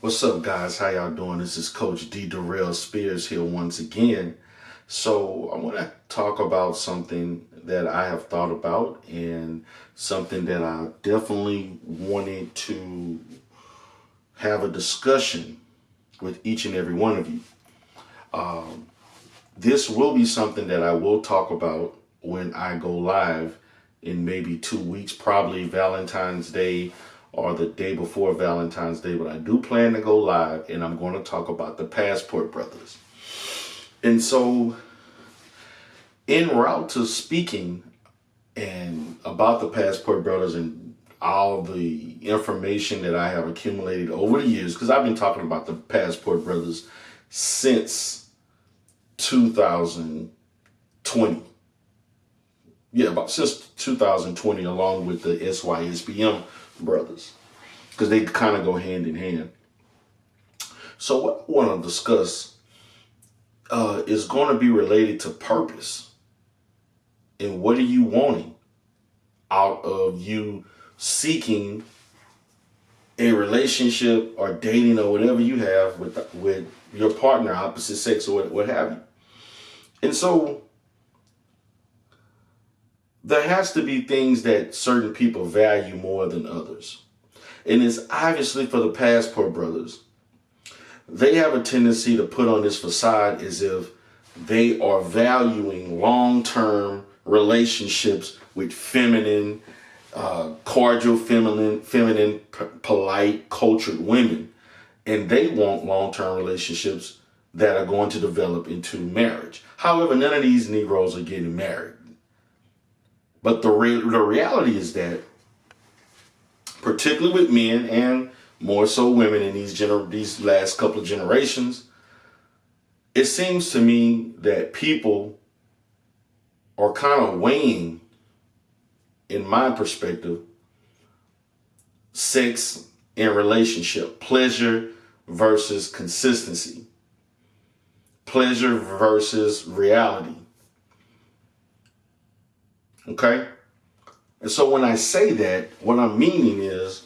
What's up, guys? How y'all doing? This is Coach D. Darrell Spears here once again. So I want to talk about something that I have thought about and something that I definitely wanted to have a discussion with each and every one of you. This will be something that I will talk about when I go live in maybe 2 weeks, probably Valentine's Day or the day before Valentine's Day. But I do plan to go live and I'm going to talk about the Passport Brothers. And so, en route to speaking and about the Passport Brothers and all the information that I have accumulated over the years, because I've been talking about the Passport Brothers since 2020. Yeah, about since 2020, along with the SYSBM brothers, because they kind of go hand in hand. So what I want to discuss is going to be related to purpose. And what are you wanting out of you seeking a relationship or dating or whatever you have with your partner, opposite sex or what have you. And so there has to be things that certain people value more than others. And it's obviously for the Passport Brothers. They have a tendency to put on this facade as if they are valuing long-term relationships with feminine, cordial, feminine, polite, cultured women. And they want long-term relationships that are going to develop into marriage. However, none of these Negroes are getting married. But the reality is that, particularly with men and more so women in these last couple of generations, it seems to me that people are kind of weighing, in my perspective, sex and relationship, pleasure versus consistency, pleasure versus reality. Okay? And so when I say that, what I'm meaning is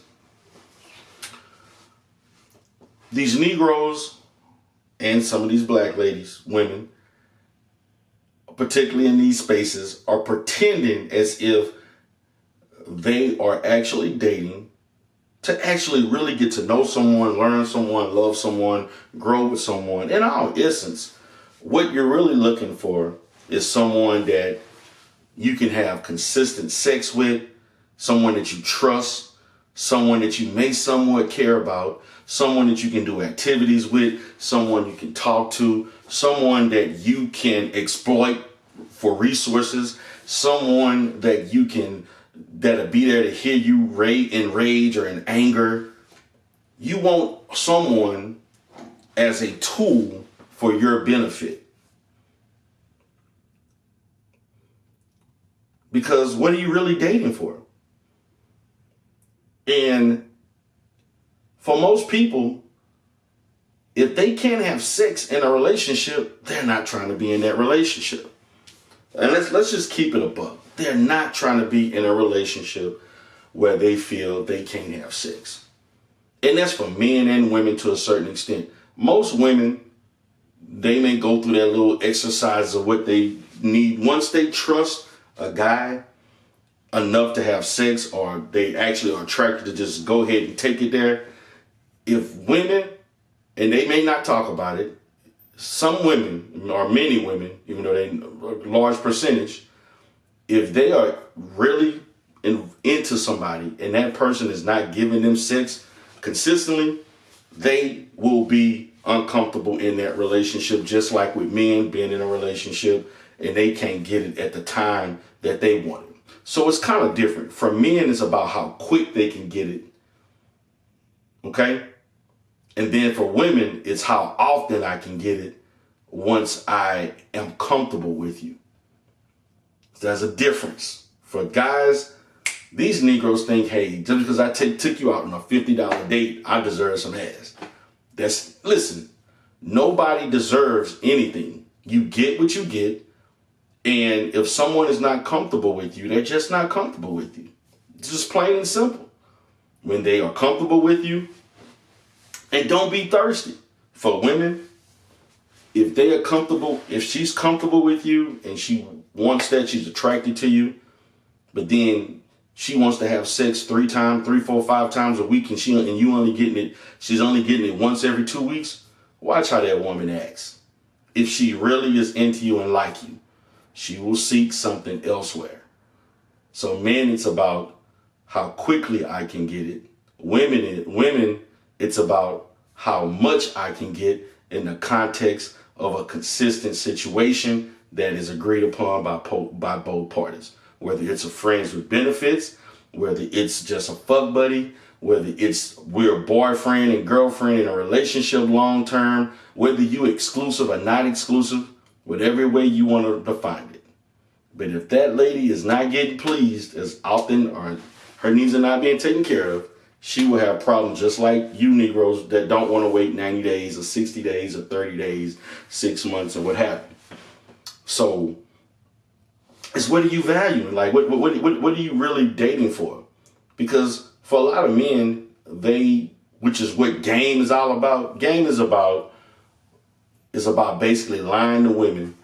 these Negroes and some of these black ladies, women, particularly in these spaces, are pretending as if they are actually dating to actually really get to know someone, learn someone, love someone, grow with someone. In all essence, what you're really looking for is someone that you can have consistent sex with, someone that you trust, someone that you may somewhat care about, someone that you can do activities with, someone you can talk to, someone that you can exploit for resources, someone that that'll be there to hear you in rage or in anger. You want someone as a tool for your benefit. Because what are you really dating for? And for most people, if they can't have sex in a relationship, they're not trying to be in that relationship. And let's just keep it a buck. They're not trying to be in a relationship where they feel they can't have sex. And that's for men and women to a certain extent. Most women, they may go through their little exercise of what they need. Once they trust a guy enough to have sex, or they actually are attracted to just go ahead and take it there. If women, and they may not talk about it, some women, or many women, even though they a large percentage, if they are really into somebody and that person is not giving them sex consistently, they will be uncomfortable in that relationship, just like with men being in a relationship and they can't get it at the time that they want it. So it's kind of different. For men, it's about how quick they can get it. Okay? And then for women, it's how often I can get it once I am comfortable with you. There's a difference. For guys, these Negroes think, hey, just because I took you out on a $50 date, I deserve some ass. Listen, nobody deserves anything. You get what you get. And if someone is not comfortable with you, they're just not comfortable with you. It's just plain and simple. When they are comfortable with you, And don't be thirsty. For women, if they are comfortable, if she's comfortable with you and she wants that, she's attracted to you, but then she wants to have sex 3 times, 3, 4, 5 times a week, and you only getting it, she's only getting it once every 2 weeks. Watch how that woman acts. If she really is into you and like you, she will seek something elsewhere. So men, it's about how quickly I can get it. Women, it's about how much I can get in the context of a consistent situation that is agreed upon by both parties. Whether it's a friends with benefits, whether it's just a fuck buddy, whether it's we're boyfriend and girlfriend in a relationship long term, whether you exclusive or not exclusive, whatever way you want to define it. But if that lady is not getting pleased as often or her needs are not being taken care of, she will have problems just like you Negroes that don't want to wait 90 days or 60 days or 30 days, 6 months or what have you. So it's what are you valuing? Like what are you really dating for? Because for a lot of men, which is what game is all about. Game is about basically lying to women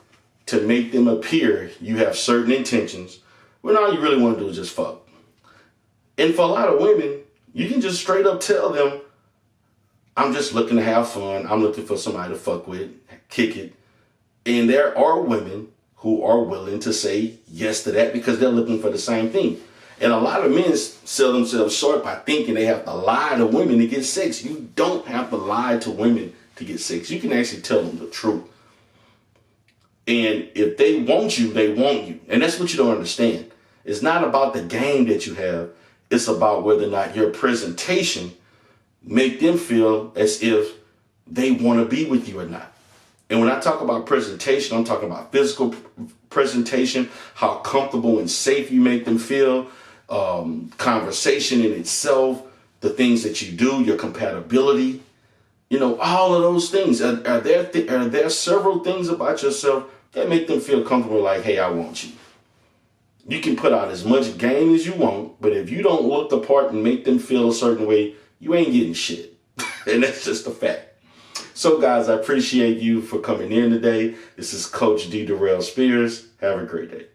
to make them appear you have certain intentions when all you really want to do is just fuck. And for a lot of women, you can just straight up tell them, I'm just looking to have fun. I'm looking for somebody to fuck with, kick it. And there are women who are willing to say yes to that because they're looking for the same thing. And a lot of men sell themselves short by thinking they have to lie to women to get sex. You don't have to lie to women to get sex. You can actually tell them the truth. And if they want you, they want you. And that's what you don't understand. It's not about the game that you have. It's about whether or not your presentation make them feel as if they want to be with you or not. And when I talk about presentation, I'm talking about physical presentation, how comfortable and safe you make them feel, conversation in itself, the things that you do, your compatibility, all of those things. Are there several things about yourself that make them feel comfortable like, hey, I want you? You can put out as much game as you want, but if you don't look the part and make them feel a certain way, you ain't getting shit. And that's just a fact. So guys, I appreciate you for coming in today. This is Coach D. Darrell Spears. Have a great day.